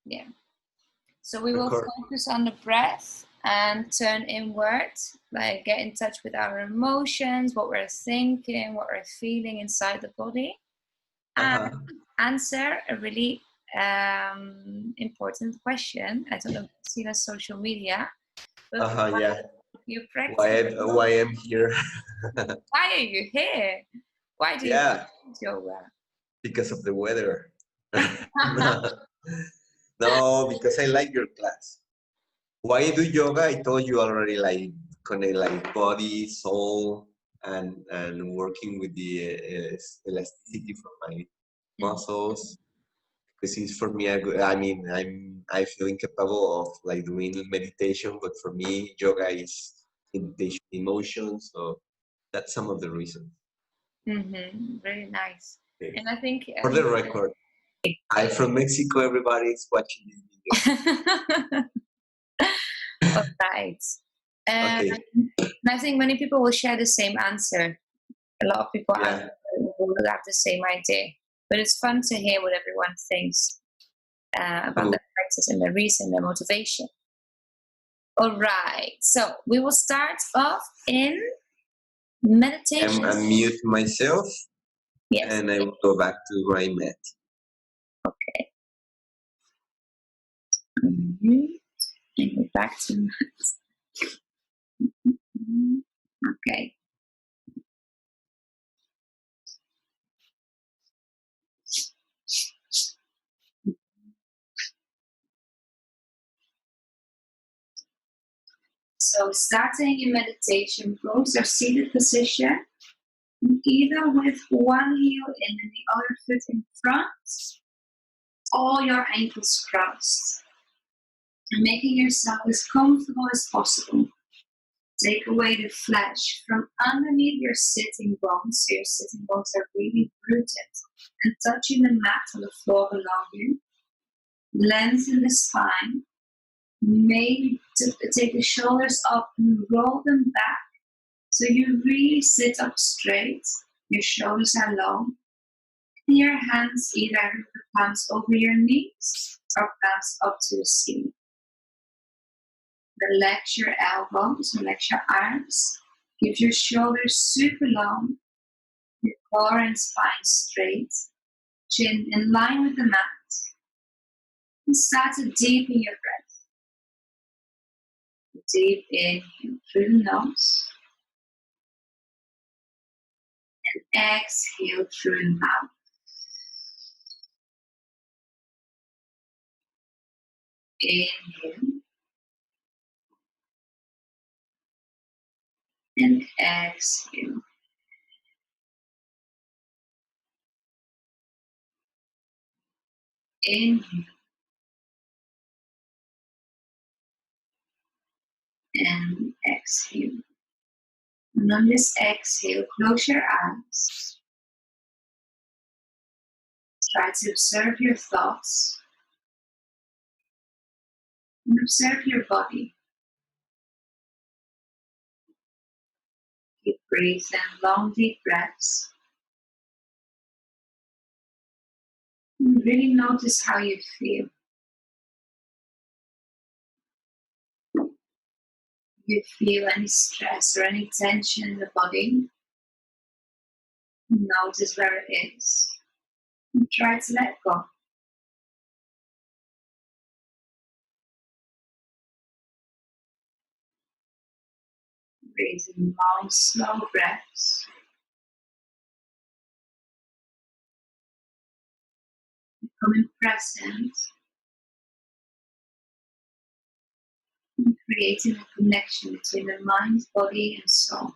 Yeah. So we will Record. focus on the breath and turn inward, like get in touch with our emotions, what we're thinking, what we're feeling inside the body, and answer a really important question. I don't know if you've seen on social media, but Yeah. you practice. Why I'm here? Why are you here? Why do you practice yoga? Because of the weather. No, because I like your class. Why I do yoga? I told you already, like connect like body, soul, and working with the elasticity from my muscles. Because it's for me, I mean, I feel incapable of like doing meditation, but for me, yoga is meditation emotion. So that's some of the reasons. Very nice. Okay. And I think For the record, I'm from Mexico. Everybody is watching this video. All right. Okay. And I think many people will share the same answer. A lot of people will have the same idea. But it's fun to hear what everyone thinks about the practice and the reason, the motivation. All right. So we will start off in meditation. I'm mute myself. Yes. And I will go back to where I'm at. Okay. And go back to mat. Okay. So starting in meditation, both are seated position, either with one heel in and the other foot in front, all your ankles crossed, and making yourself as comfortable as possible. Take away the flesh from underneath your sitting bones, so your sitting bones are really rooted, and touching the mat on the floor below you. Lengthen the spine. Maybe take the shoulders up and roll them back. So you really sit up straight, your shoulders are long, and your hands either the palms over your knees or palms up to the ceiling. Relax your elbows, relax your arms, keep your shoulders super long, your core and spine straight, chin in line with the mat, and start to deepen your breath. Deep inhale through the nose. Exhale through the mouth. Inhale. And exhale. Inhale. And exhale. And on this exhale, close your eyes. Try to observe your thoughts. And observe your body. Keep breathing long, deep breaths. And really notice how you feel. You feel any stress or any tension in the body. Notice where it is. And try to let go. Breathing long, slow breaths. Becoming present. And creating a connection between the mind, body, and soul.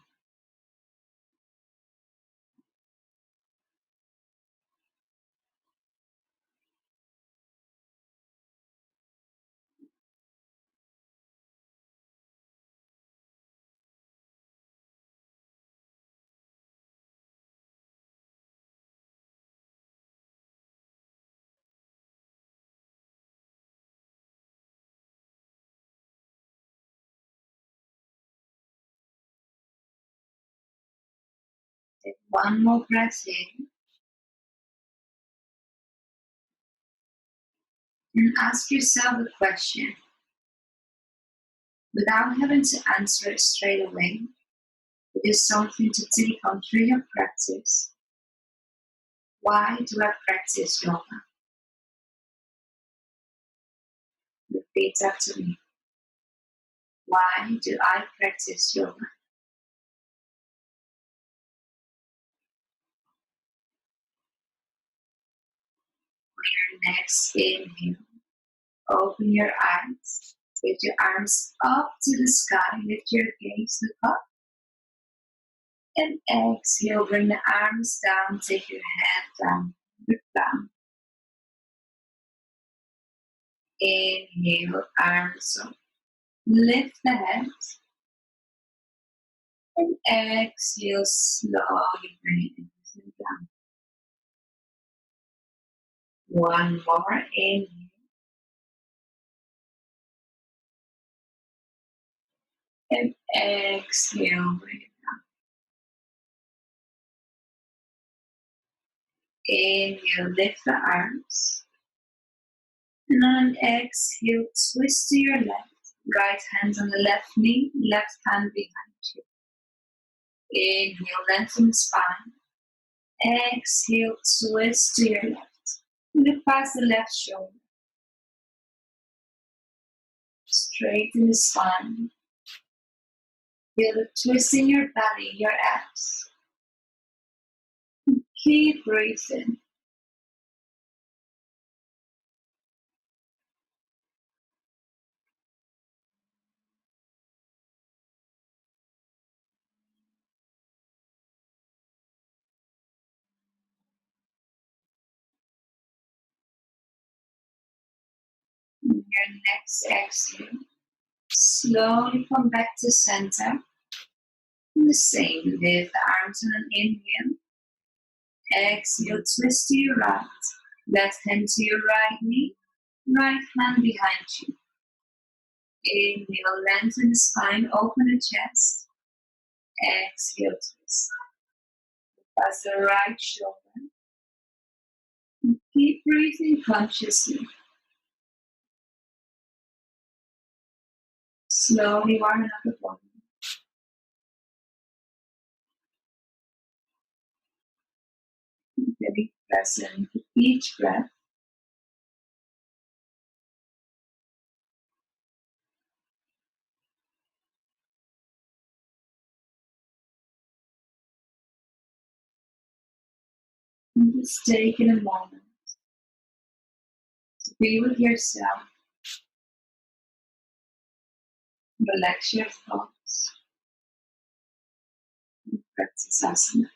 Take one more breath in. And ask yourself the question without having to answer it straight away. It is something to take on through your practice. Why do I practice yoga? Repeat after me. Why do I practice yoga? On your next inhale, open your eyes. Lift your arms up to the sky. Lift your gaze, look up. And exhale, bring the arms down. Take your head down. Look down. Inhale, arms up. Lift the head. And exhale, slowly bring everything down. One more inhale. And exhale, bring it down. Inhale, lift the arms. And on exhale, twist to your left. Right hand on the left knee, left hand behind you. Inhale, lengthen the spine. Exhale, twist to your left. Look past the left shoulder. Straighten the spine. Feel the twist in your belly, your abs. Keep breathing. Your next exhale. Slowly come back to center. And the same, lift the arms on an inhale. Exhale, twist to your right. Left hand to your right knee. Right hand behind you. Inhale, lengthen the spine, open the chest. Exhale, twist. Pass the right shoulder. Keep breathing consciously. Slowly warm up the body. Very present with each breath. And just take in a moment to be with yourself. Relax your thoughts. And practice asana.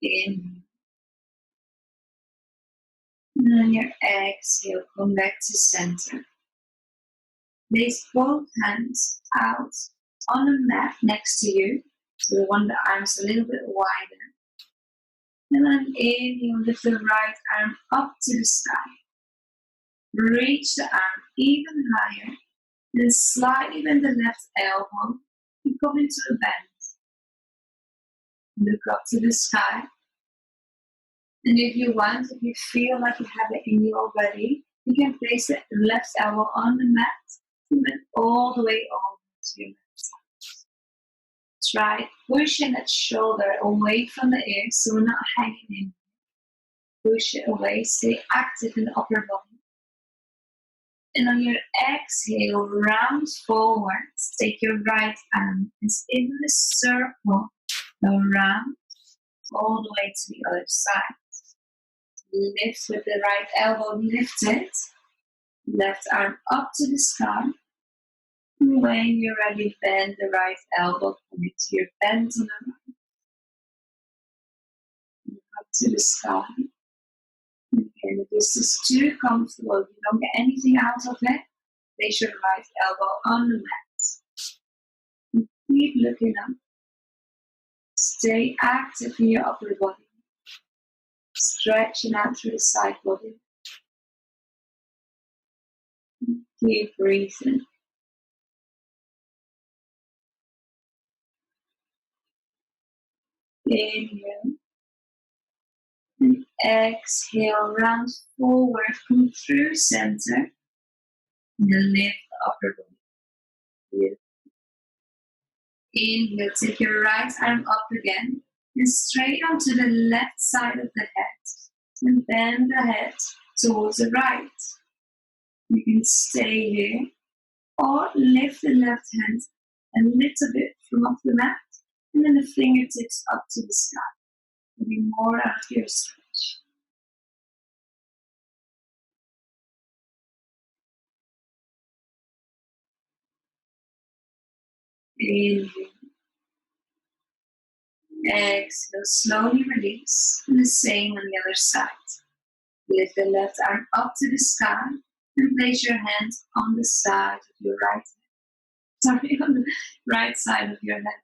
Inhale. And on your exhale, come back to center. Place both hands out on the mat next to you. So we want the arms a little bit wider. And then inhale, lift the right arm up to the sky. Reach the arm even higher. Then slightly bend the left elbow and come into a bend. Look up to the sky. And if you want, if you feel like you have it in you already, you can place the left elbow on the mat and bend all the way over to your left side. Try pushing that shoulder away from the ear so we're not hanging in. Push it away, stay active in the upper body. And on your exhale, round forwards. Take your right arm and spin in a circle around all the way to the other side. Lift with the right elbow lifted. Left arm up to the sky. And when you're ready, bend the right elbow, point to your bend on the right. Look up to the sky. And again, if this is too comfortable, if you don't get anything out of it, place your right elbow on the mat. And keep looking up. Stay active in your upper body. Stretching out through the side body. Keep breathing. Inhale. exhale, round forward, come through center, and then lift the upper body. Inhale, take your right arm up again, and straight onto the left side of the head, and bend the head towards the right. You can stay here, or lift the left hand a little bit from off the mat, and then the fingertips up to the sky. Getting more out of your stretch. Inhale. Exhale, slowly release. And the same on the other side. Lift the left arm up to the sky and place your hand on the side of your right hand. Sorry, on the right side of your head.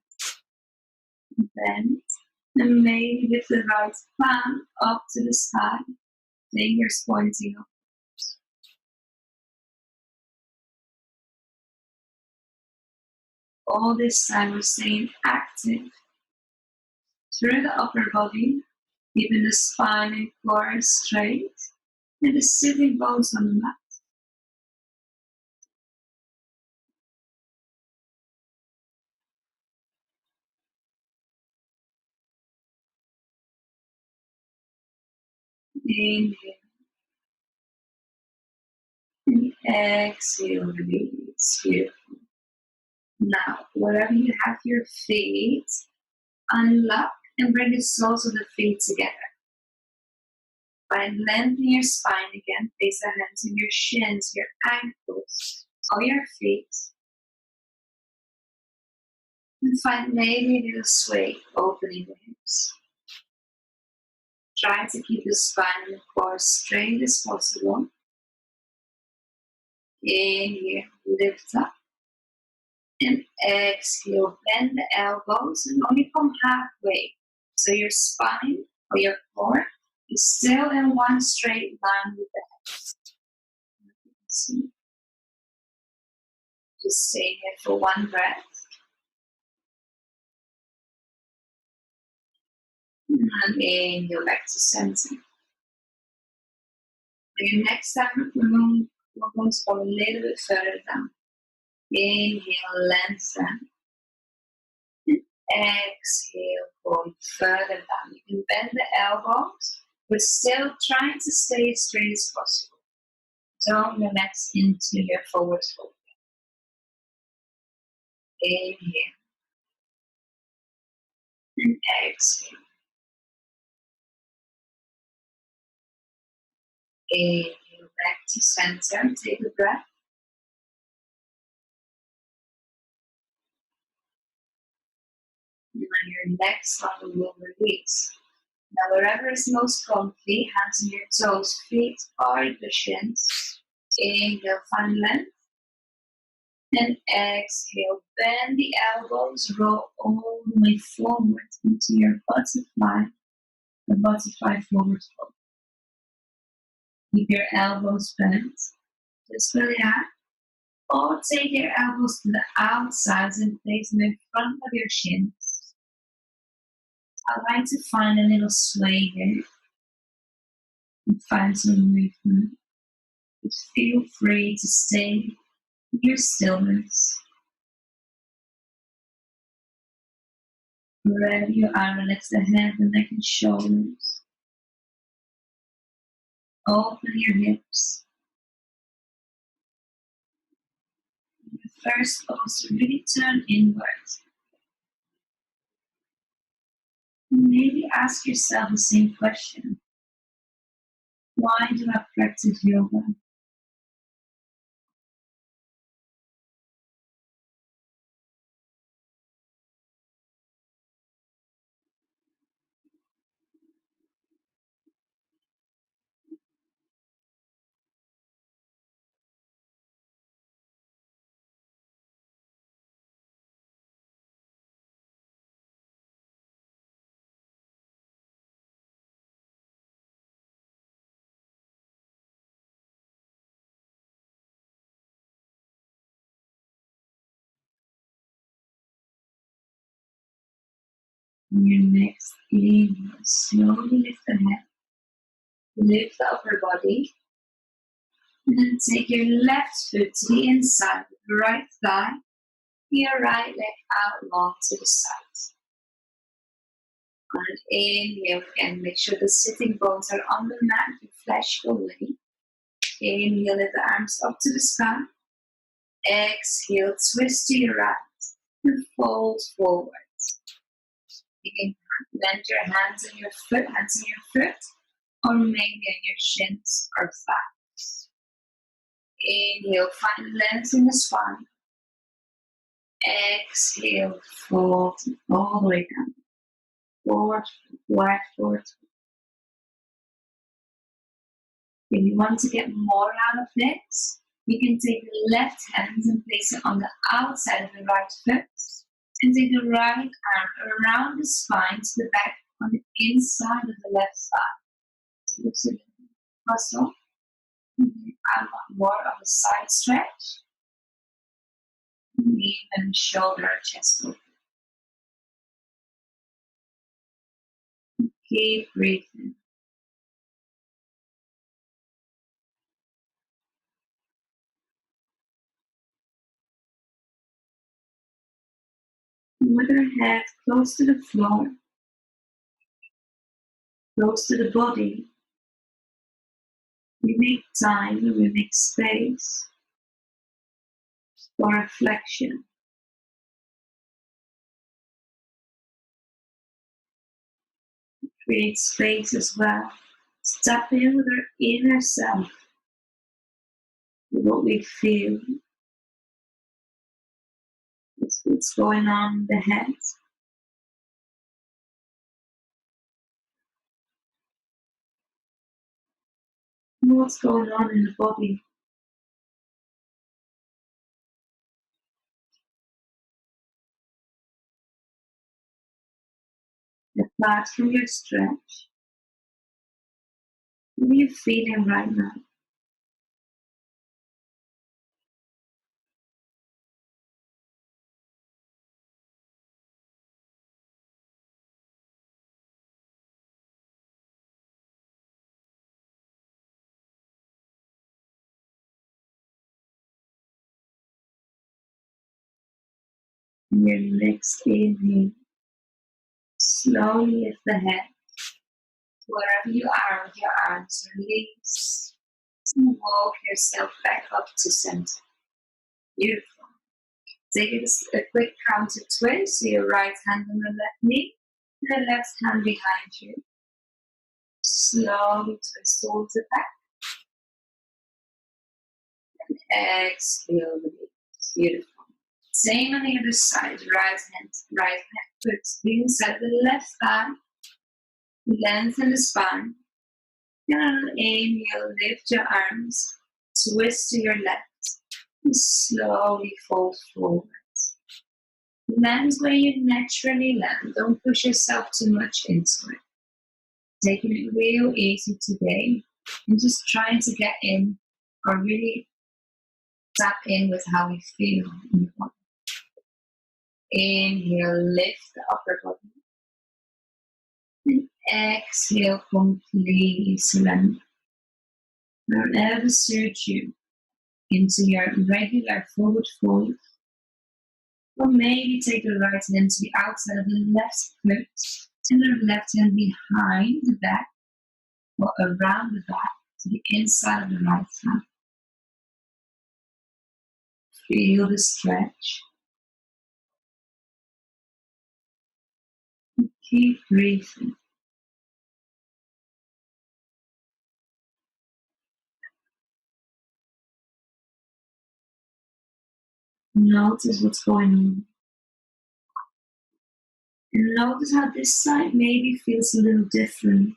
Bend. And maybe lift the right palm up to the sky. Fingers pointing up. All this time we're staying active through the upper body, keeping the spine and core straight, and the sitting bones on the mat. Inhale. And exhale, release. Beautiful. Now, wherever you have your feet, unlock and bring the soles of the feet together. By lengthening your spine again, place the hands on your shins, your ankles, or your feet. And find maybe a little sway, opening the hips. Try to keep the spine and the core straight as possible. Inhale, lift up. And exhale, bend the elbows and only come halfway. So your spine or your core is still in one straight line with the head. Just stay here for one breath. And inhale back to center. For your next time, we're going to go a little bit further down. Inhale, lengthen. And exhale, going further down. You can bend the elbows, but still trying to stay as straight as possible. Don't relax into your forward fold. Inhale. And exhale. Inhale back to center. Take a breath. And on your next one, we will release. Now, wherever is most comfy, hands on your toes, feet or the shins. Inhale, find length. And exhale, bend the elbows, roll all the way forward into your butterfly, the butterfly forward fold. Keep your elbows bent, just really high. Or take your elbows to the outsides and place them in front of your shins. I like to find a little sway here and find some movement. But feel free to stay in your stillness. Wherever you are, relax the head, the neck, and shoulders. Open your hips. First, also really turn inwards. Maybe ask yourself the same question. Why do I practice yoga? On your next inhale, slowly lift the head. Lift the upper body. And then take your left foot to the inside of the right thigh. Your right leg out long to the side. On an inhale again, make sure the sitting bones are on the mat, your flesh away. Inhale, lift the arms up to the sky. Exhale, twist to your right and fold forward. You can land your hands on your foot, or maybe on your shins or thighs. Inhale, find length in the spine. Exhale, fold all the way down. Forward, forward. If you want to get more out of this, you can take the left hand and place it on the outside of the right foot, and take the right arm around the spine to the back on the inside of the left thigh. So lift it muscle. I want more of a side stretch. Even shoulder, chest open. Keep breathing. With our head close to the floor, close to the body, we make time and we make space for reflection. Create space as well. Step in with our inner self, with what we feel, what's going on in the head. What's going on in the body. Apart from your stretch, what are you feeling right now? And your next inhale, slowly lift the head. Wherever you are with your arms, release and walk yourself back up to center. Beautiful. Take a quick counter twist, so your right hand on the left knee, and the left hand behind you. Slowly twist towards the back. And exhale, release. Beautiful. Same on the other side. Right hand foot to the inside of the left thigh. Lengthen the spine. And on an inhale, lift your arms. Twist to your left. And slowly fold forward. Land where you naturally land. Don't push yourself too much into it. Taking it real easy today. And just trying to get in, or really tap in with how we feel in the body. Inhale, lift the upper body. And exhale, completely surrender. Wherever suits you, into your regular forward fold. Or maybe take the right hand to the outside of the left foot, and the left hand behind the back, or around the back to the inside of the right thigh. Feel the stretch. Keep breathing. Notice what's going on. And notice how this side maybe feels a little different.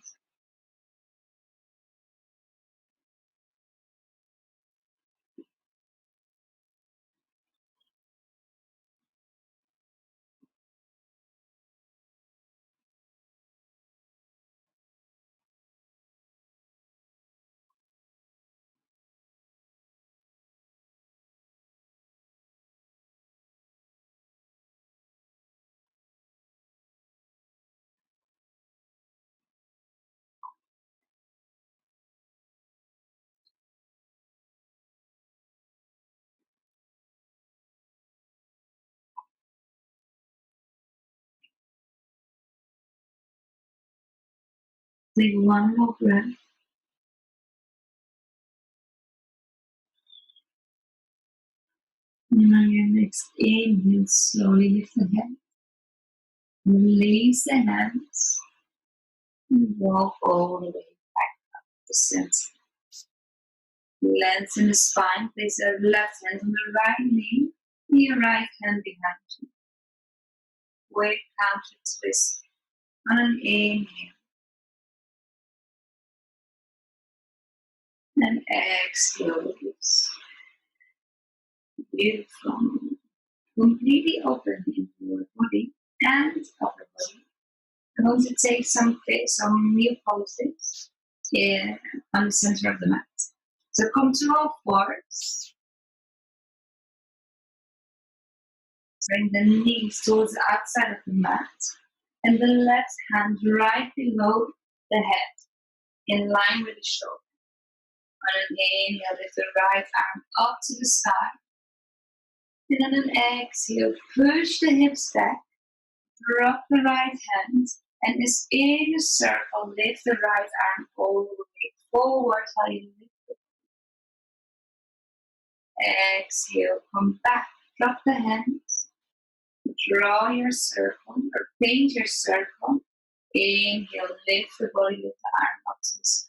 Take one more breath. And on your next inhale, slowly lift the head. Release the hands. And walk all the way back up to the center. Lengthen the spine. Place your left hand on the right knee. And your right hand behind you. Wave counter twist. On an inhale. And exhale, release. Beautiful. Completely open in your body and upper body. I'm going to take some new poses on the center of the mat. So come to all fours. Bring the knees towards the outside of the mat. And the left hand right below the head, in line with the shoulder. On an inhale, lift the right arm up to the sky. And on an exhale, push the hips back, drop the right hand, and as in a circle, lift the right arm all the way forward while you lift it. Exhale, come back, drop the hands, draw your circle or paint your circle. Inhale, lift the body with the arm up to the sky.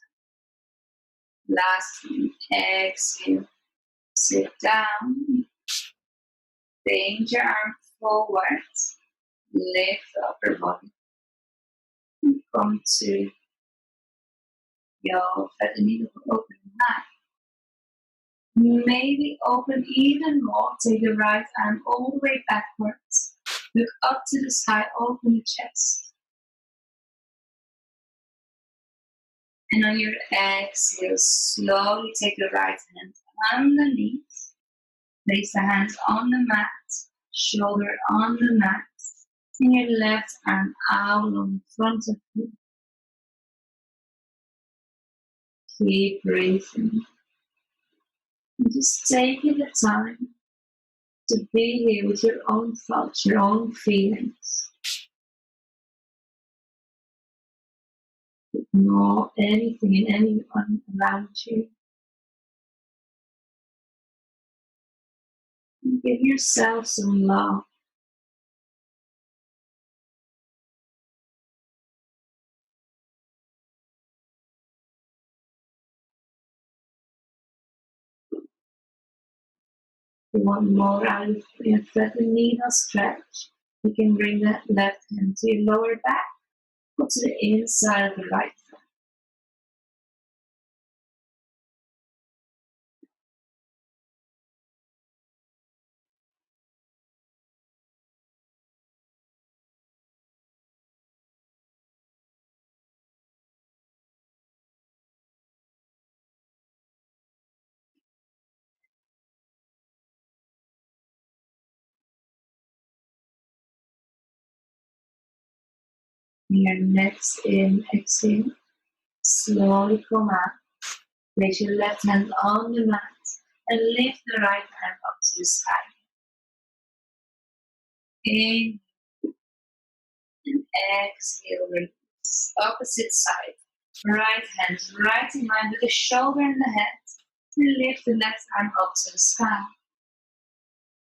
Lastly, exhale, sit down, bend your arm forward, lift the upper body. Come to your feather needle open high. Maybe open even more, take the right arm all the way backwards. Look up to the sky, open the chest. And on your exhale, slowly take the right hand underneath. Place the hands on the mat, shoulder on the mat, and your left arm out on the front of you. Keep breathing. And just taking the time to be here with your own thoughts, your own feelings. Ignore anything and anyone around you. And give yourself some love. If you want more out of your feather needle stretch, you can bring that left hand to your lower back or to the inside of the right foot. Your next exhale, slowly come out. Place your left hand on the mat and lift the right arm up to the sky. Inhale and exhale, release. Opposite side. Right hand right in line with the shoulder and the head. And lift the left arm up to the sky.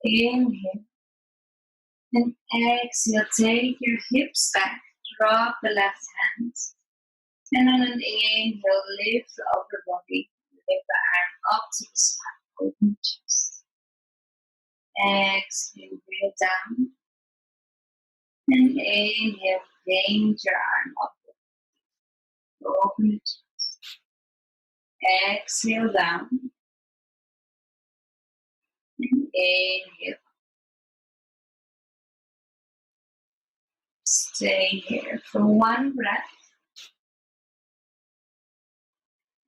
Inhale and exhale. Take your hips back. Drop the left hand. And on an inhale, lift the upper body. Lift the arm up to the sky. Open the chest. Exhale, bring it down. And inhale, bend your arm up. Open the chest. Exhale down. And inhale. Stay here for one breath.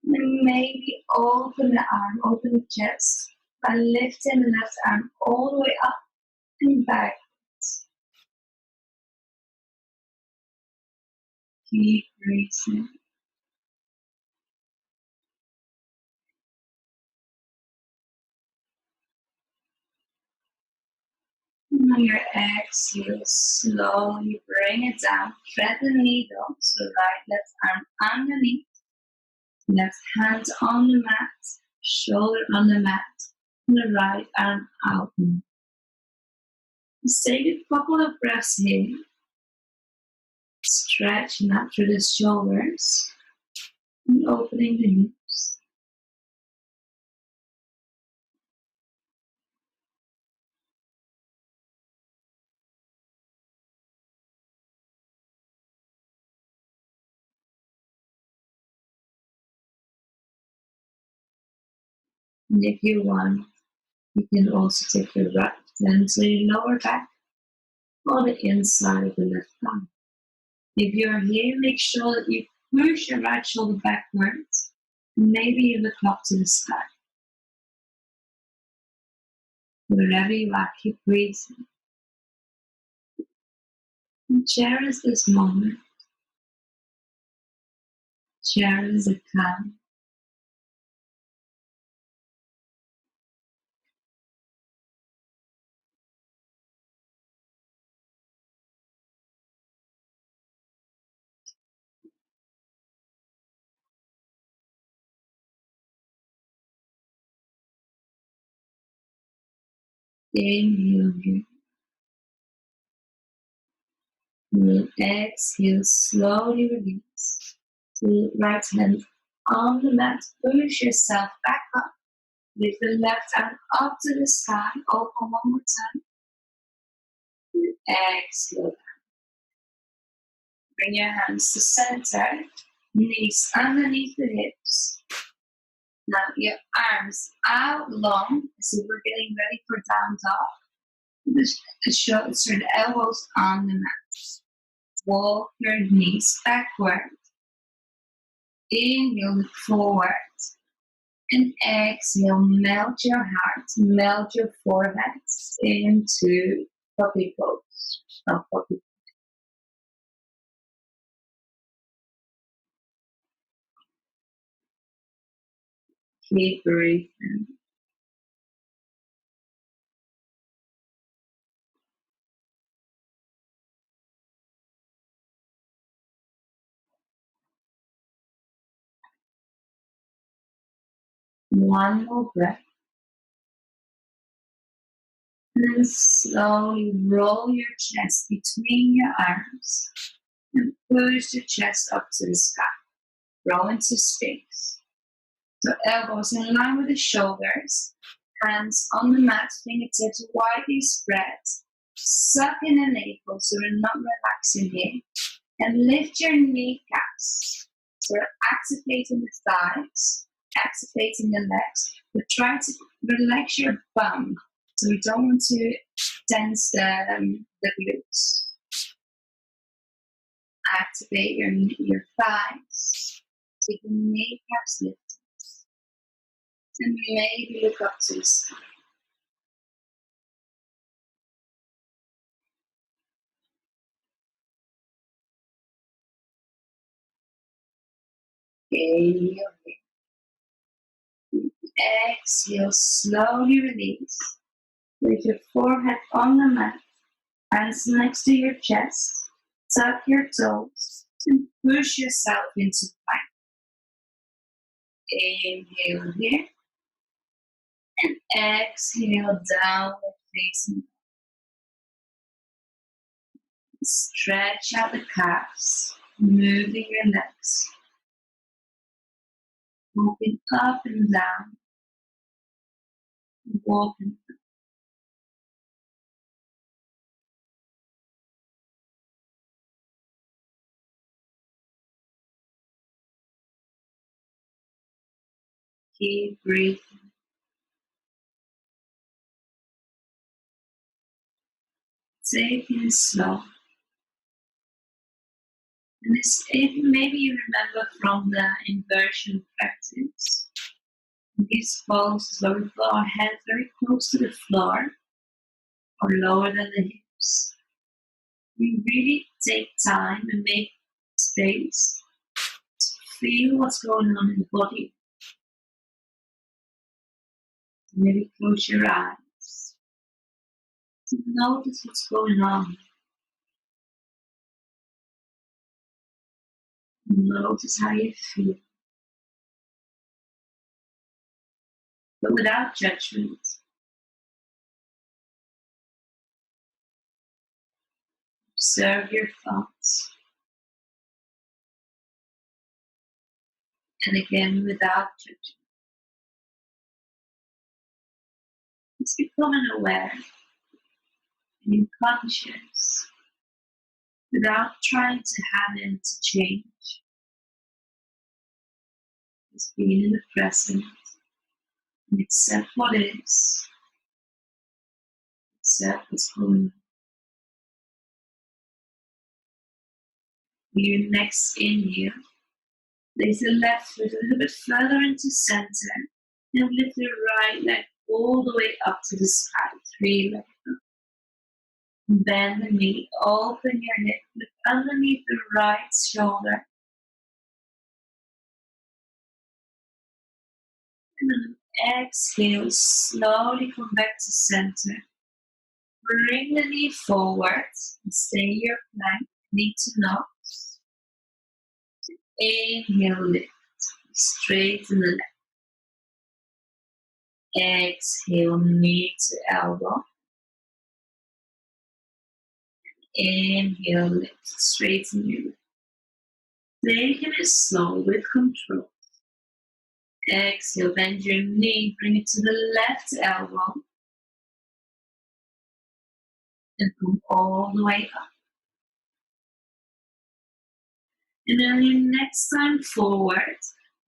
And maybe open the arm, open the chest by lifting the left arm all the way up and back. Keep breathing. On your exhale, slowly bring it down. Thread the needle, so left arm underneath, left hand on the mat, shoulder on the mat, and the right arm out. Just take a couple of breaths here. Stretching up through the shoulders and opening the hips. And if you want, you can also take your right hand to your lower back or the inside of the left arm. If you're here, make sure that you push your right shoulder backwards and maybe you look up to the sky. Wherever you are, keep breathing. And cherish this moment. Cherish the calm. Inhale here. And exhale, slowly release. The right hand on the mat, push yourself back up. Lift the left arm up to the sky. Open one more time. Exhale. Bring your hands to center. Knees underneath the hips. Now your arms out long as if we're getting ready for down dog. The shoulders and elbows on the mat. Walk your knees backward. Inhale, look forward. And exhale, melt your heart, melt your forehead into puppy pose. Puppy. Keep breathing. One more breath. And then slowly roll your chest between your arms and push the chest up to the sky. Roll into space. So elbows in line with the shoulders, hands on the mat, fingertips widely spread. Suck in the navel so we're not relaxing here. And lift your kneecaps. So we're activating the thighs, activating the legs. But try to relax your bum. So we don't want to tense the glutes. Activate your thighs. Keep the kneecaps lifted. And maybe look up to the sky. Inhale. Exhale, slowly release. With your forehead on the mat, hands next to your chest, tuck your toes, and push yourself into plank. Inhale here, and exhale, downward facing. Stretch out the calves, moving your legs, moving up and down, walking. Keep breathing. Take it slow. And this, maybe you remember from the inversion practice. These poses where we put our head very close to the floor or lower than the hips. We really take time and make space to feel what's going on in the body. Maybe close your eyes. Notice what's going on. Notice how you feel, but without judgment. Observe your thoughts. And again, without judgment. It's becoming aware and conscious without trying to have it to change. Just being in the present and accept what is, accept what's going on. Your next inhale, place the left foot a little bit further into center and lift the right leg all the way up to the sky. 3 legs up. Bend the knee, open your hip, look underneath the right shoulder. And then exhale, slowly come back to center. Bring the knee forward and stay your plank, knee to nose. Inhale, lift, straighten the leg. Exhale, knee to elbow. Inhale, lift, straighten your leg. Taking it slow with control. Exhale, bend your knee, bring it to the left elbow. And come all the way up. And then your next time forward,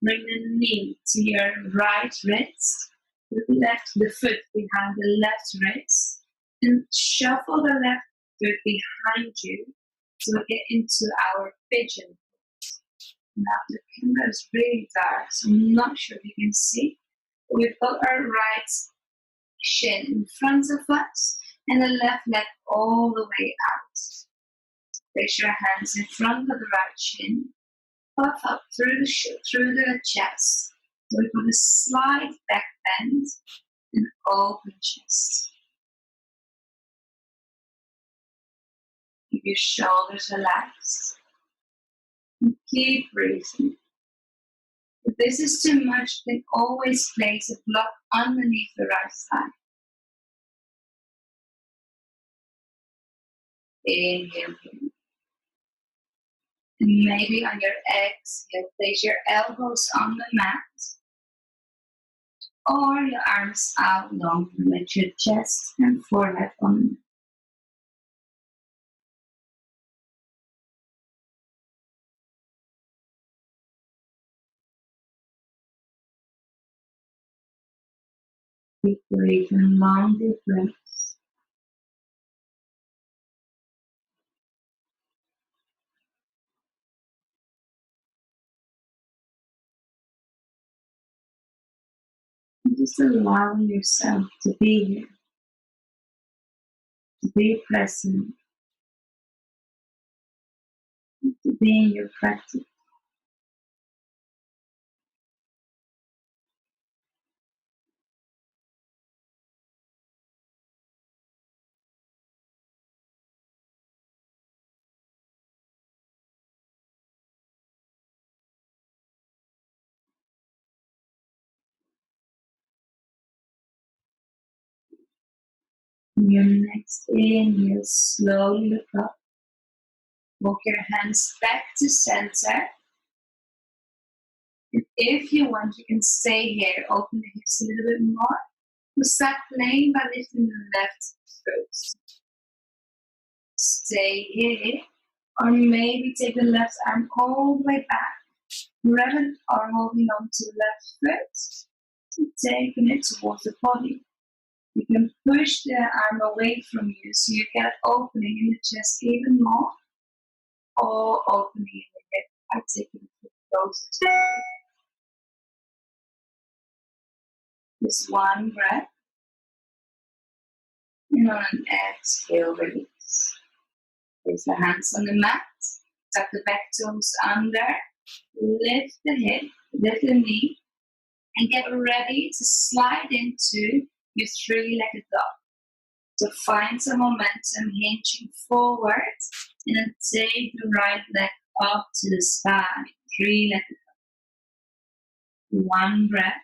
bring the knee to your right wrist, the foot behind the left wrist, and shuffle the left foot behind you to get into our pigeon pose. Now the camera is really dark, so I'm not sure if you can see. But we've got our right shin in front of us and the left leg all the way out. Place your hands in front of the right shin, puff up through the chest. So we've got a slight back bend and open chest. Keep your shoulders relaxed and keep breathing. If this is too much, then always place a block underneath the right thigh. Inhale here. And maybe on your exhale, place your elbows on the mat or your arms out long to let your chest and forehead on the mat. Keep breathing long, deep breaths. And just allowing yourself to be here, to be present, to be in your practice. On your next inhale, slowly look up. Walk your hands back to center. And if you want, you can stay here. Open the hips a little bit more. We'll start playing by lifting the left foot. Stay here. Or maybe take the left arm all the way back. Grab it or holding on to the left foot. And taking it towards the body. You can push the arm away from you so you get opening in the chest even more. Or opening in the hip by taking the foot closer to you. Just one breath. And on an exhale, release. Place the hands on the mat. Tuck the back toes under. Lift the hip, lift the knee. And get ready to slide into your 3-legged dog. So find some momentum, hinging forward, and then take the right leg up to the sky. 3 legs. 1 breath.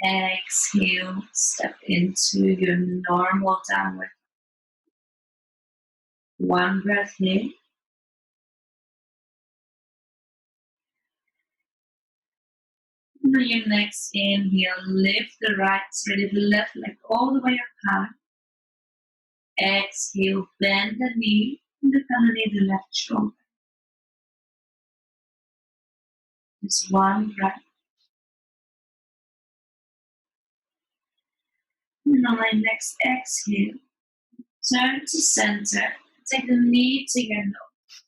Exhale, step into your normal downward. 1 breath here. And on your next inhale, lift the left leg all the way up high. Exhale, bend the knee, look underneath the left shoulder. Just 1 breath. And on my next exhale, turn to center. Take the knee to your nose.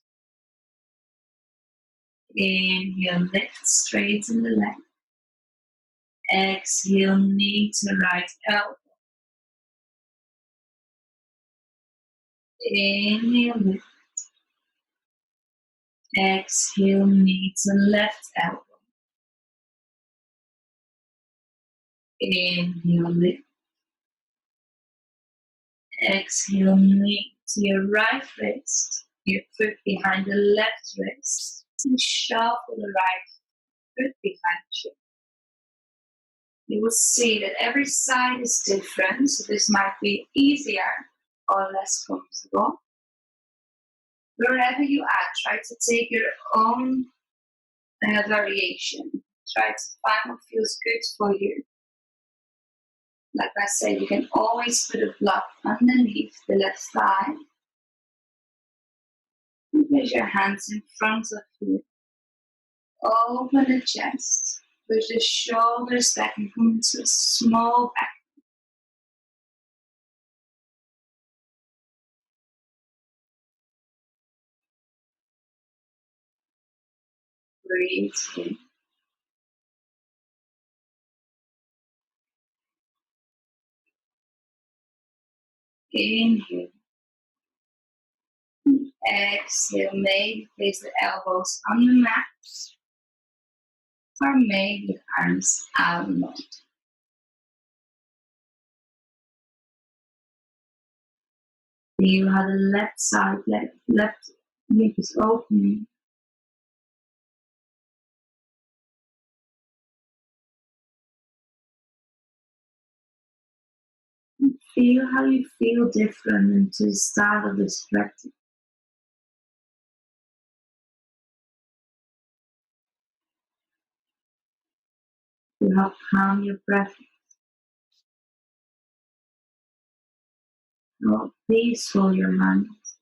Inhale, lift, straighten the leg. Exhale, knee to right elbow. Inhale, lift. Exhale, knee to left elbow. Inhale, lift. Exhale, knee to your right wrist. Your foot behind the left wrist. And shuffle the right foot behind you. You will see that every side is different, so this might be easier or less comfortable. Wherever you are, try to take your own variation. Try to find what feels good for you. Like I said, you can always put a block underneath the left thigh. And place your hands in front of you. Open the chest. Push the shoulders back and come into a small back. Breathe in. Inhale. Exhale. Maybe place the elbows on the mat. Or maybe the arms out long. Feel how the left side, left hip is opening. And feel how you feel different into the start of this practice. Feel how calm your breath is. How peaceful your mind is.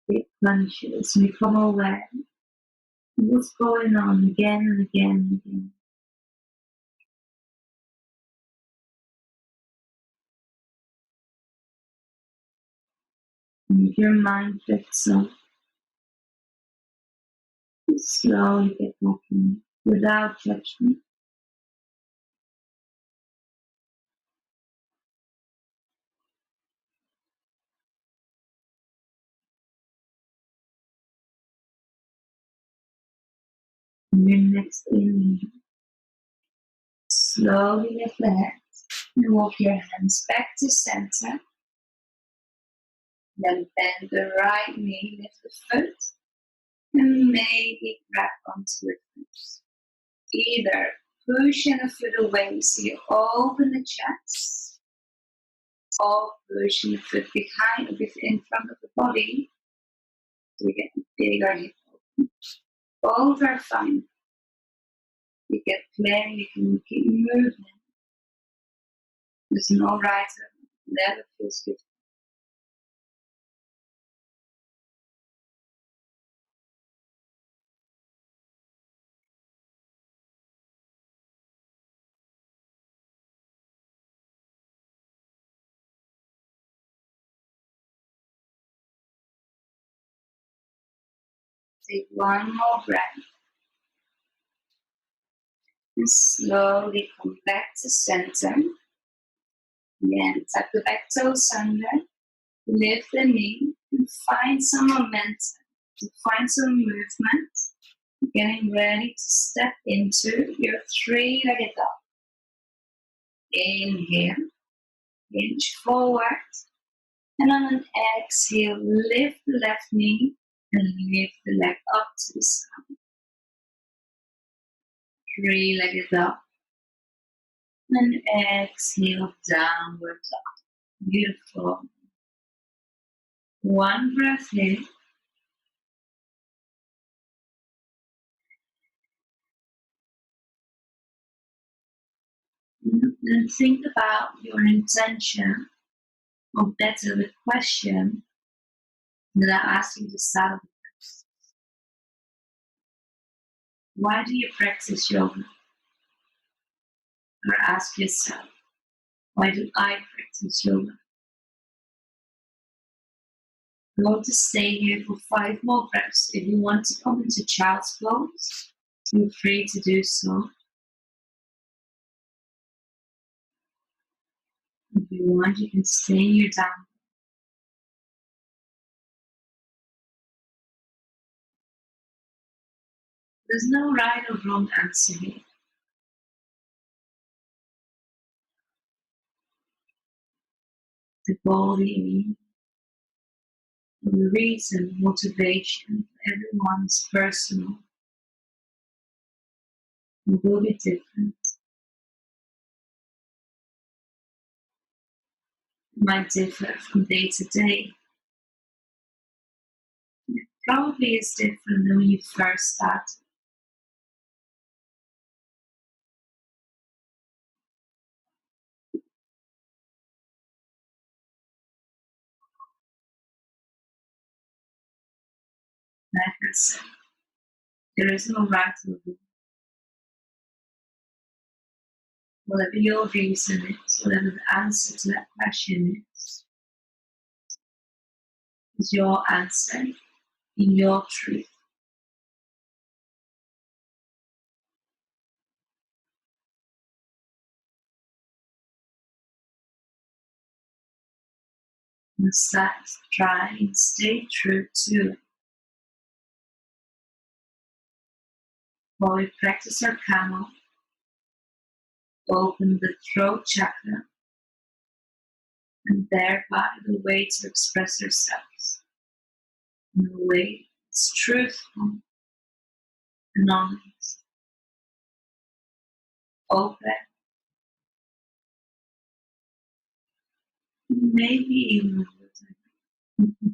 Big punches, become aware of what's going on again and again and again. And if your mind drifts off, slowly get back in without judgment. And your next inhale, slowly lift the hands and walk your hands back to center. Then bend the right knee, lift the foot, and maybe grab onto your foot. Either pushing the foot away so you open the chest, or pushing the foot behind, a bit in front of the body to get a bigger hip open. Both are fine. You get playing, you can keep moving. There's no right or whatever feels good. Take one more breath. And slowly come back to center. Again, tuck the back toes under. Lift the knee and find some momentum. To find some movement. Getting ready to step into your three-legged dog. Inhale, hinge forward, and on an exhale, lift the left knee and lift the leg up to the sky. Three-legged dog. And exhale, downward dog. Beautiful. One breath in. Then think about your intention, or better, the question that I asked you to start with. Why do you practice yoga? Or ask yourself, why do I practice yoga? I'm going to stay here for 5 more breaths. If you want to come into child's pose, feel free to do so. If you want, you can stay here down. There's no right or wrong answer here. The body, the reason, motivation, everyone's personal. It will be different. It might differ from day to day. It probably is different than when you first started. Like I said, there is no right or wrong. Whatever your reason is, whatever the answer to that question is your answer in your truth. Instead, try and stay true to it. While we practice our camel, open the throat chakra and thereby the way to express ourselves in a way that's truthful and honest. Open, maybe even a little.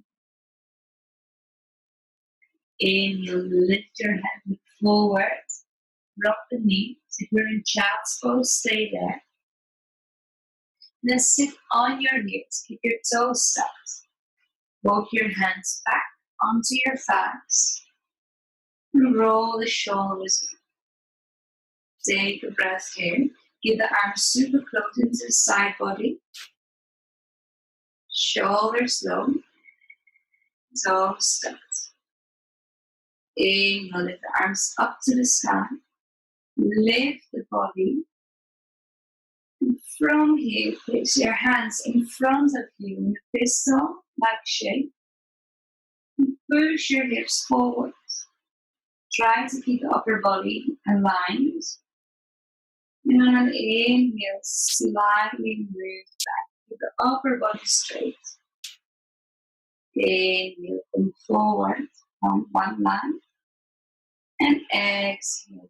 Inhale, lift your head, look forward, rock the knees. If you're in child's pose, stay there. Then sit on your hips, keep your toes tucked. Walk your hands back onto your thighs. And roll the shoulders. Take a breath here. Give the arms super close into the side body. Shoulders low. Toes tucked. Inhale, lift the arms up to the sky. Lift the body. And from here, place your hands in front of you in a pistol-like shape. And push your hips forward. Try to keep the upper body aligned. And on an inhale, slightly move back. Keep the upper body straight. Inhale, come forward on one line. And exhale.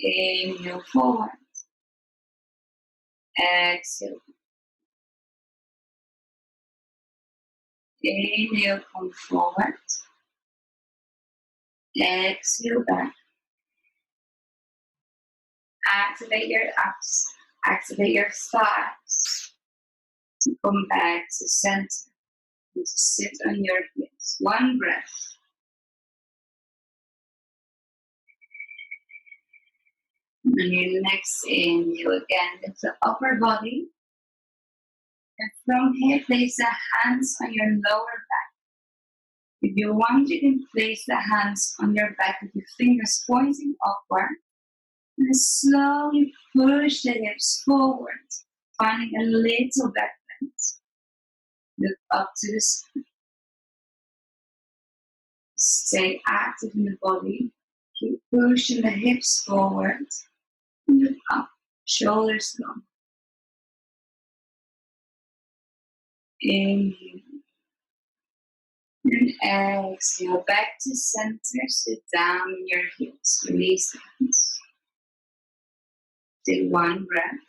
Inhale forward. Exhale. Inhale, come forward. Exhale back. Activate your abs. Activate your thighs. Come back to center. And to sit on your heels. One breath. And your next inhale again, lift the upper body. And from here, place the hands on your lower back. If you want, you can place the hands on your back with your fingers pointing upward. And slowly push the hips forward, finding a little back bend. Look up to the sky. Stay active in the body. Keep pushing the hips forward. Look up, shoulders long. Inhale. And exhale, back to center, sit down on your heels, release the hands. Take one breath.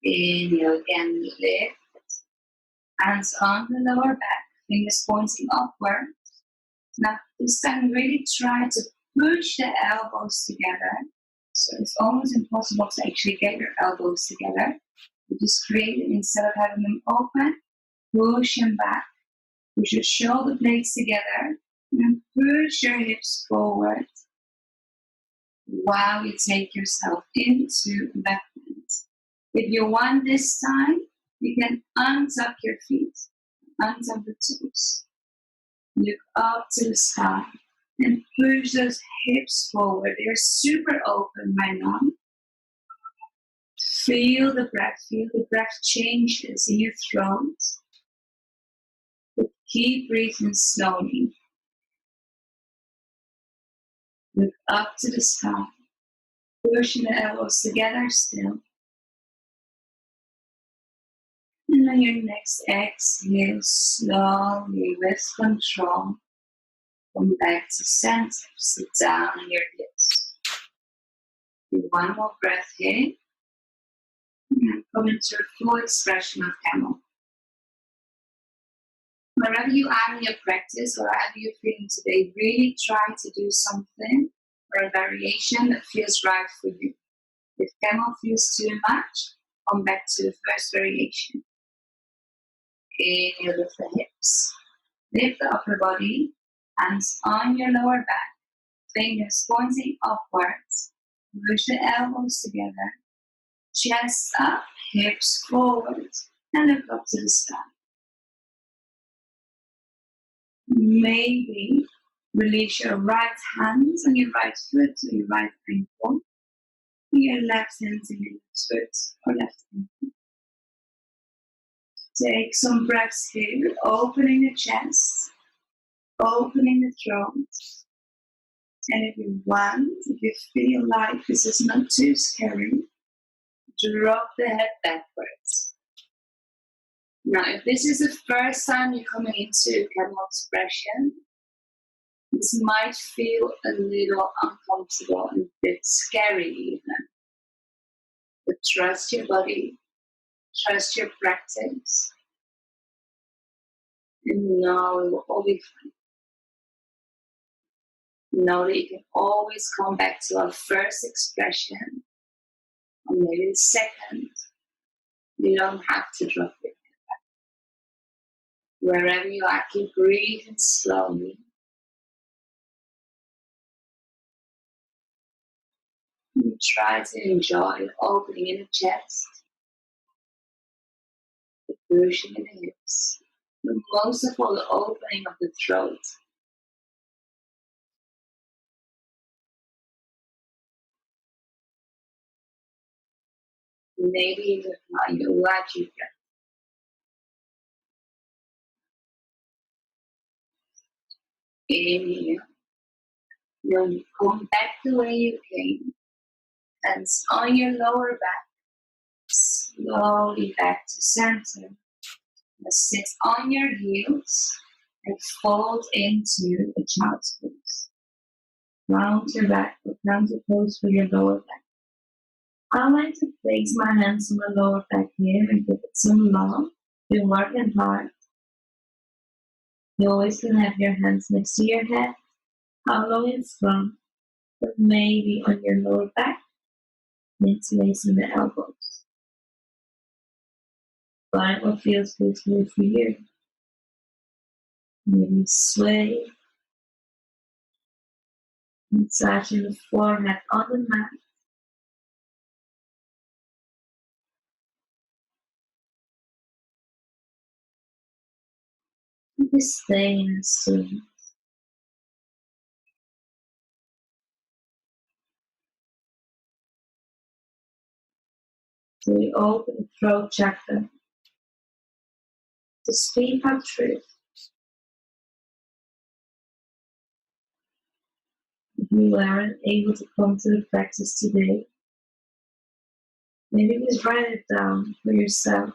Inhale again, lift. Hands on the lower back, fingers pointing upward. Now this time really try to push the elbows together. So it's almost impossible to actually get your elbows together. You just create it instead of having them open, push them back. Push your shoulder blades together and push your hips forward while you take yourself into back bend. If you want this time, you can untuck your feet, untuck the toes. Look up to the sky and push those hips forward. They're super open right now. Feel the breath changes in your throat. But keep breathing slowly. Look up to the sky, pushing the elbows together still. And on your next exhale, slowly, with control, come back to center, sit down on your hips. Do one more breath here, and come into a full expression of camel. Wherever you are in your practice, or wherever you're feeling today, really try to do something or a variation that feels right for you. If camel feels too much, come back to the first variation. Inhale, lift the hips. Lift the upper body, hands on your lower back, fingers pointing upwards. Push the elbows together. Chest up, hips forward, and look up to the sky. Maybe release your right hand on your right foot or your right ankle. Your left hand on your left foot or left ankle. Take some breaths here, opening the chest, opening the throat. And if you want, if you feel like this is not too scary, drop the head backwards. Now, if this is the first time you're coming into camel expression, this might feel a little uncomfortable and a bit scary even. But trust your body, trust your practice, and know it will all be fine. Know that you can always come back to our first expression, or maybe the second. You don't have to drop it. Wherever you are, keep breathing slowly. And try to enjoy the opening in the chest, the pushing in the hips, but most of all, the opening of the throat. Maybe even find your Ulaji breath. Inhale. Then you come back the way you came. Hands on your lower back. Slowly back to center. Now sit on your heels and fold into the child's pose. Round your back, but round the pose for your lower back. I like to place my hands on the lower back here and give it some love. You're working hard. You always can have your hands next to your head, hollow and strong, but maybe on your lower back, interlacing the elbows. Find what feels good for you. Maybe sway, massaging the forehead on the mat. Just stay in the stillness. So we open the throat chakra to speak our truth. If you aren't able to come to the practice today, maybe just write it down for yourself.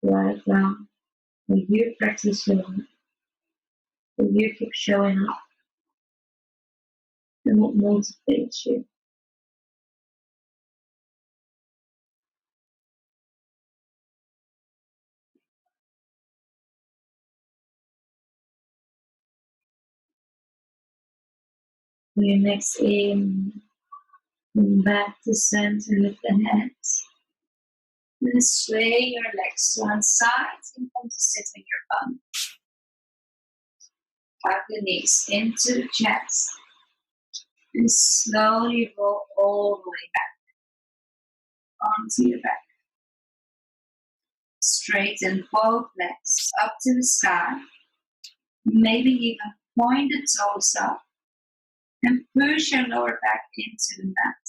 Write down when you practice yoga, when you keep showing up, and what motivates you. For your next aim, come back to center, lift the hands. Then sway your legs to one side and come to sit on your bum. Tuck the knees into the chest and slowly roll all the way back onto your back. Straighten both legs up to the sky. Maybe even point the toes up and push your lower back into the mat.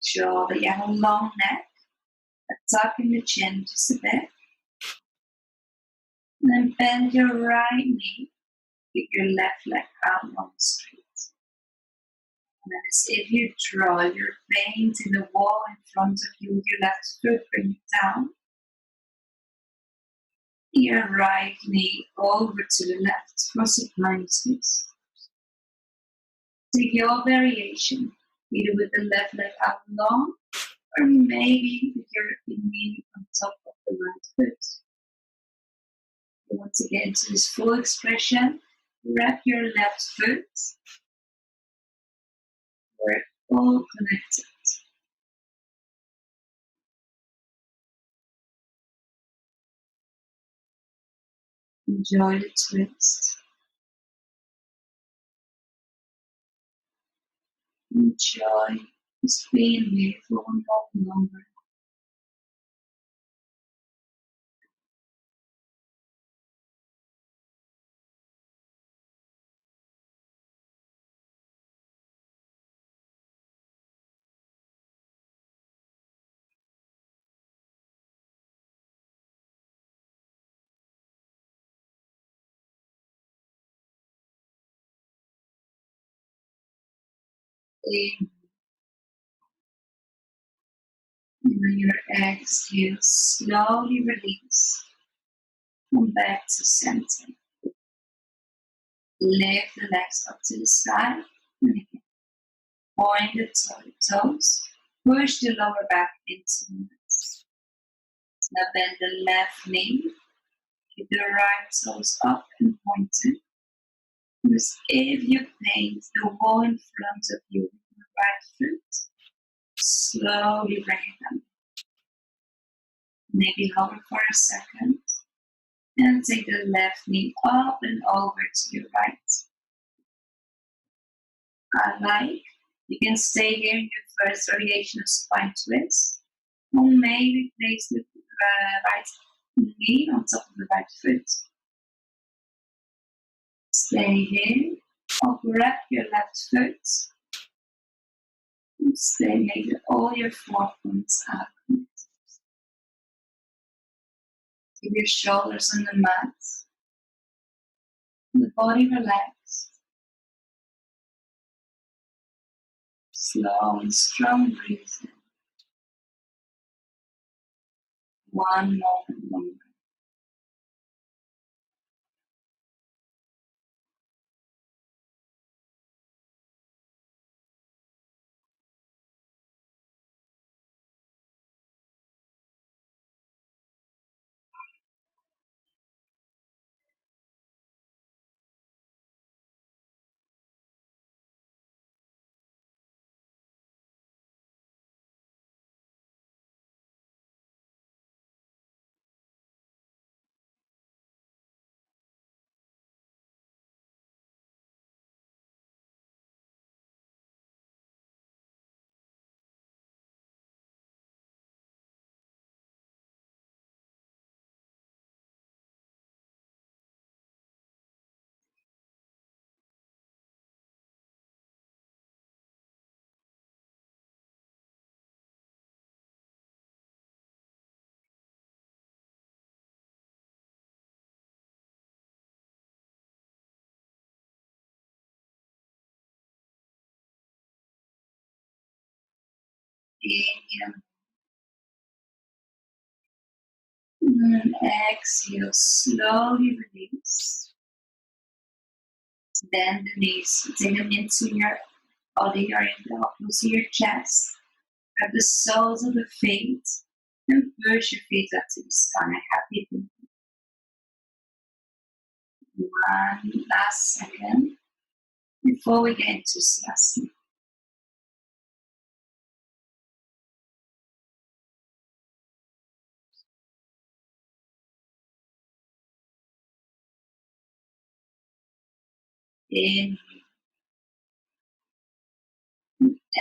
Show that you have a long neck, tucking the chin just a bit. And then bend your right knee, keep your left leg out long and straight. And then as if you draw your vein to the wall in front of you with your left foot, bring it down. Your right knee over to the left for supplying space. Take your variation, either with the left leg out long, or maybe with your knee on top of the right foot. Once again, to this full expression, wrap your left foot. We're all connected. Enjoy the twist. Enjoy just being here for one moment longer. In your exhale, slowly release. Come back to center. Lift the legs up to the side. And again, point the toes. Push the lower back into the mat. Now bend the left knee. Keep the right toes up and pointed. As if you paint the wall in front of you with the right foot. Slowly bring it down. Maybe hover for a second. And take the left knee up and over to your right. You can stay here in your first variation of spine twist. Or maybe place the right knee on top of the right foot. Stay here. Or grab your left foot. And stay, make all your 4 points are connected. Keep your shoulders on the mat. The body relaxed. Slow and strong breathing. One moment longer. Inhale and exhale, slowly release. Bend the knees, take them into your body or into your chest. Grab the soles of the feet and push your feet up to the sky. Happy breathing. One last second before we get into Savasana. Inhale,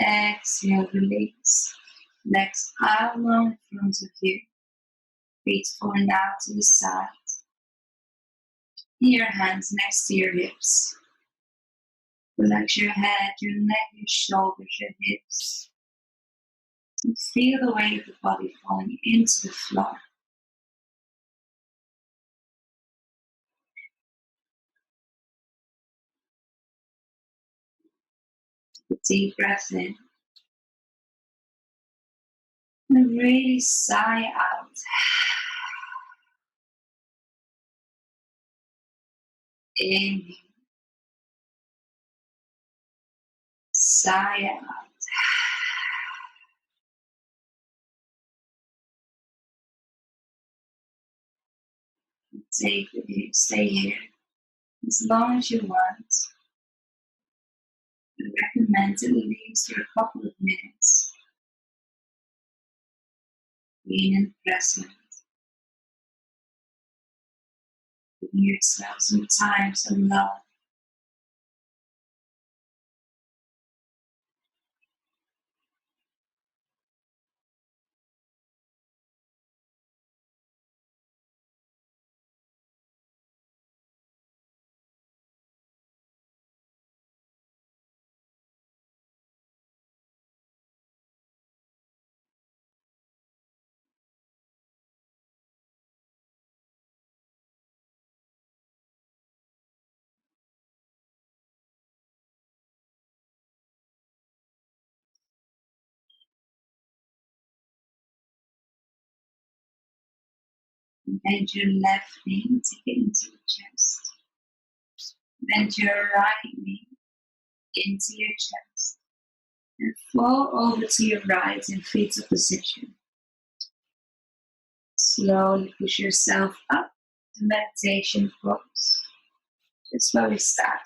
exhale, release. Legs out long in front of you. Feet falling out to the side. Your hands next to your hips. Relax your head, your neck, your shoulders, your hips. And feel the weight of the body falling into the floor. A deep breath in. And really sigh out. Inhale. Sigh out. Take it here, stay here as long as you want. I recommend at least for a couple of minutes. Being in the present. Giving yourself some time, some love. Bend your left knee to get into the chest. Bend your right knee into your chest. And fall over to your right in fetal position. Slowly push yourself up to meditation pose. Just where we start.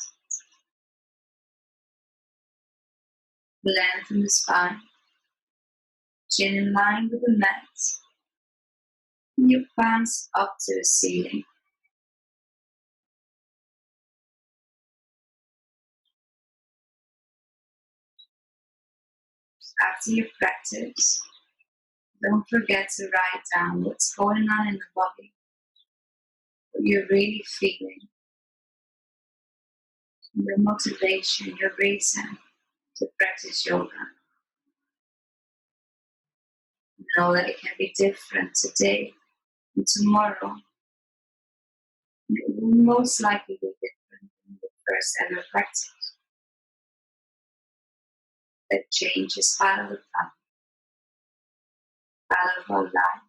Lengthen the spine. Chin in line with the mat. And your palms up to the ceiling. After your practice, don't forget to write down what's going on in the body, what you're really feeling, your motivation, your reason to practice yoga. Know that it can be different today and tomorrow. It will most likely be different than the first ever practice. That change is part of the path, part of our life,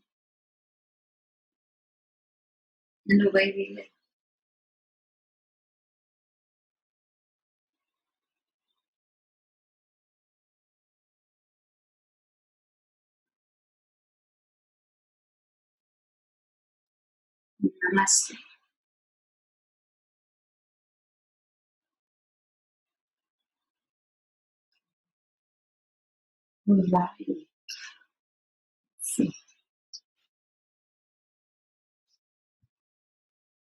and the way we live. Namaste. Bye.